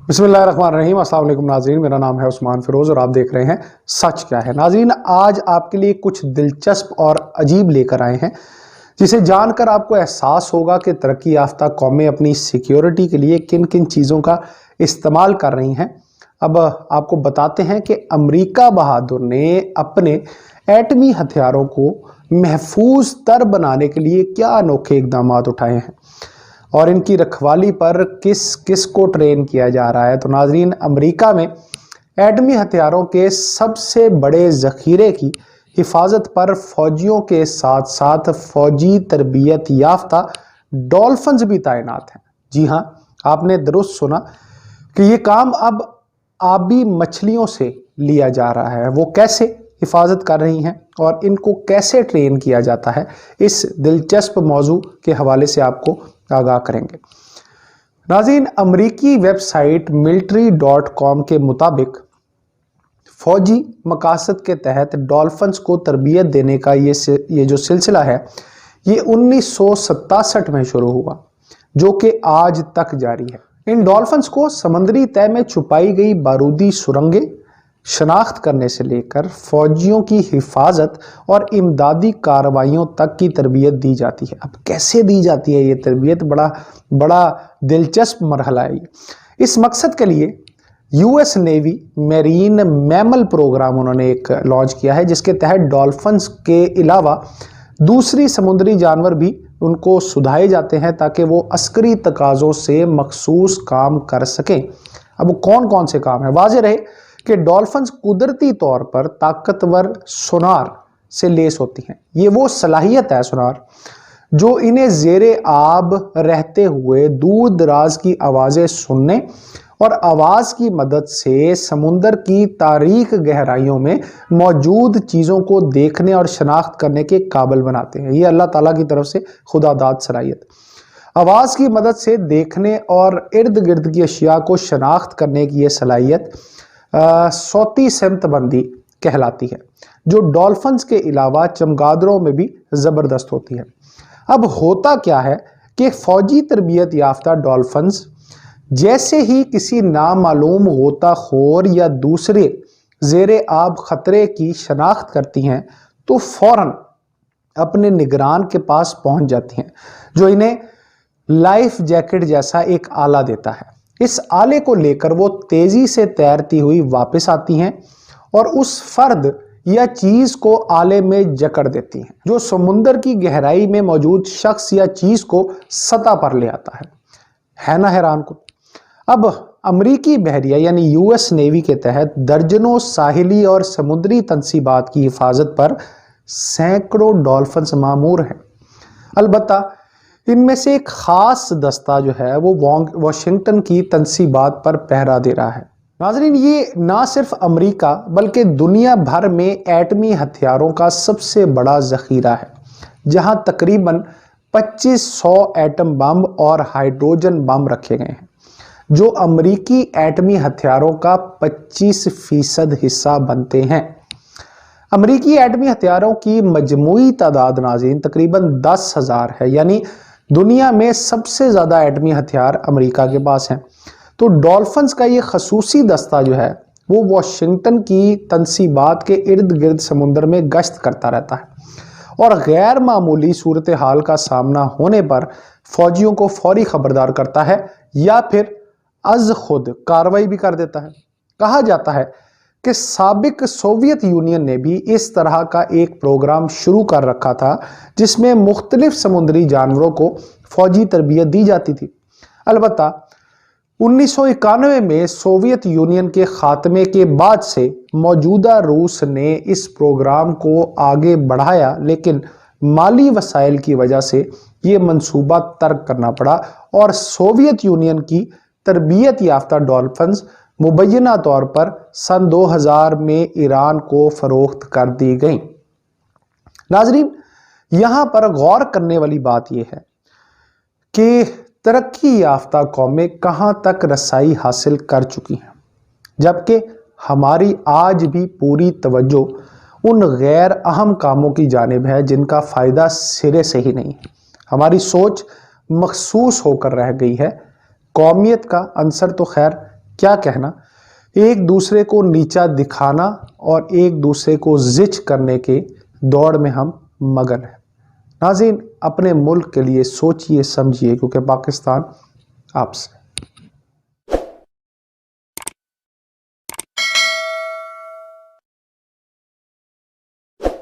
बिस्मिल्लाहिर्रहमानिर्रहीम। अस्सलाम वालेकुम नाज़रीन, मेरा नाम है उस्मान फिरोज़ और आप देख रहे हैं सच क्या है। नाज़रीन, आज आपके लिए कुछ दिलचस्प और अजीब लेकर आए हैं जिसे जानकर आपको एहसास होगा कि तरक्की याफ्ता कौमें अपनी सिक्योरिटी के लिए किन किन चीज़ों का इस्तेमाल कर रही हैं। अब आपको बताते हैं कि अमेरिका बहादुर ने अपने एटमी हथियारों को महफूज तर बनाने के लिए क्या अनोखे इकदाम उठाए हैं और इनकी रखवाली पर किस किस को ट्रेन किया जा रहा है। तो नाजरीन, अमेरिका में एटमी हथियारों के सबसे बड़े ज़ख़ीरे की हिफाजत पर फौजियों के साथ साथ फौजी तरबियत याफ्ता डॉल्फिन्स भी तैनात हैं। जी हाँ, आपने दुरुस्त सुना कि ये काम अब आबी मछलियों से लिया जा रहा है। वो कैसे हिफाजत कर रही हैं और इनको कैसे ट्रेन किया जाता है, इस दिलचस्प मौजू के हवाले से आपको आगाह करेंगे। नाज़रीन, अमरीकी वेबसाइट military.com के मुताबिक फौजी मकासद के तहत डॉल्फिन्स को तरबियत देने का ये जो सिलसिला है, ये 1967 में शुरू हुआ, जो कि आज तक जारी है। इन डॉल्फिन्स को समंदरी तह में छुपाई गई बारूदी सुरंगें शनाख्त करने से लेकर फौजियों की हिफाजत और इमदादी कार्रवाइयों तक की तरबियत दी जाती है। अब कैसे दी जाती है ये तरबियत, बड़ा दिलचस्प मरहला है। इस मकसद के लिए US Navy Marine Mammal Program उन्होंने एक लॉन्च किया है, जिसके तहत डॉल्फिन्स के अलावा दूसरी समुद्री जानवर भी उनको सुधाए जाते हैं ताकि वो अस्करी तकाज़ों से मखसूस काम कर सकें। अब कौन कौन से काम है? वाज़ेह रहे कि डॉल्फिन्स कुदरती तौर पर ताकतवर सोनार से लेस होती हैं। ये वो सलाहियत है सोनार जो इन्हें ज़ेरे आब रहते हुए दूर दराज की आवाज़ें सुनने और आवाज़ की मदद से समुंदर की तारीक गहराइयों में मौजूद चीज़ों को देखने और शनाख्त करने के काबिल बनाते हैं। ये अल्लाह ताला की तरफ से खुदादाद सलाहियत। आवाज़ की मदद से देखने और इर्द गिर्द की अशिया को शनाख्त करने की यह सलाहियत सौती सिमतबंदी कहलाती है, जो डॉल्फिन्स के अलावा चमगादड़ों में भी ज़बरदस्त होती है। अब होता क्या है कि फ़ौजी तरबियत याफ्ता डॉल्फिन्स जैसे ही किसी नामालूम गोताखोर या दूसरे ज़ेरे आब ख़तरे की शनाख्त करती हैं तो फ़ौरन अपने निगरान के पास पहुंच जाती हैं, जो इन्हें लाइफ जैकेट जैसा एक आला देता है। इस आले को लेकर वो तेजी से तैरती हुई वापस आती हैं और उस फर्द या चीज को आले में जकड़ देती हैं, जो समुंदर की गहराई में मौजूद शख्स या चीज को सतह पर ले आता है ना हैरान को। अब अमरीकी बहरिया यानी यूएस नेवी के तहत दर्जनों साहिली और समुद्री तनसीबात की हिफाजत पर सैकड़ों डॉल्फिन्स मामूर हैं। अलबत्ता इनमें से एक खास दस्ता जो है वो वाशिंगटन की तनसीबात पर पहरा दे रहा है। नाजरीन, ये ना सिर्फ अमेरिका बल्कि दुनिया भर में एटमी हथियारों का सबसे बड़ा ज़ख़ीरा है, जहां तकरीबन 2500 एटम बम और हाइड्रोजन बम रखे गए हैं, जो अमेरिकी एटमी हथियारों का 25% हिस्सा बनते हैं। अमेरिकी एटमी हथियारों की मजमूई तादाद नाज़रीन तकरीबन 10,000 है, यानी दुनिया में सबसे ज़्यादा एटमी हथियार अमेरिका के पास हैं। तो डॉल्फिन्स का ये खसूसी दस्ता जो है वो वाशिंगटन की तनसीबात के इर्द गिर्द समुंदर में गश्त करता रहता है और गैर मामूली सूरत हाल का सामना होने पर फौजियों को फौरी खबरदार करता है या फिर अज खुद कार्रवाई भी कर देता है। कहा जाता है कि साबिक सोवियत यूनियन ने भी इस तरह का एक प्रोग्राम शुरू कर रखा था, जिसमें मुख्तलिफ समुद्री जानवरों को फौजी तरबियत दी जाती थी। अलबत्ता 1991 में सोवियत यूनियन के खात्मे के बाद से मौजूदा रूस ने इस प्रोग्राम को आगे बढ़ाया, लेकिन माली वसाइल की वजह से ये मंसूबा तर्क करना पड़ा और सोवियत यूनियन की तरबियत याफ्ता डॉल्फिन्स मुबैना तौर पर सन 2000 में ईरान को फरोख्त कर दी गई। नाजरीन, यहां पर गौर करने वाली बात यह है कि तरक्की याफ्ता कौमें कहां तक रसाई हासिल कर चुकी हैं, जबकि हमारी आज भी पूरी तवज्जो उन गैर अहम कामों की जानिब है जिनका फ़ायदा सिरे से ही नहीं है। हमारी सोच मखसूस होकर रह गई है। कौमियत का अंसर तो खैर کیا کہنا، ایک دوسرے کو نیچا دکھانا اور ایک دوسرے کو زچ کرنے کے دوڑ میں ہم مگن ہیں۔ ناظرین، اپنے ملک کے لیے سوچئے سمجھیے، کیونکہ پاکستان آپ سے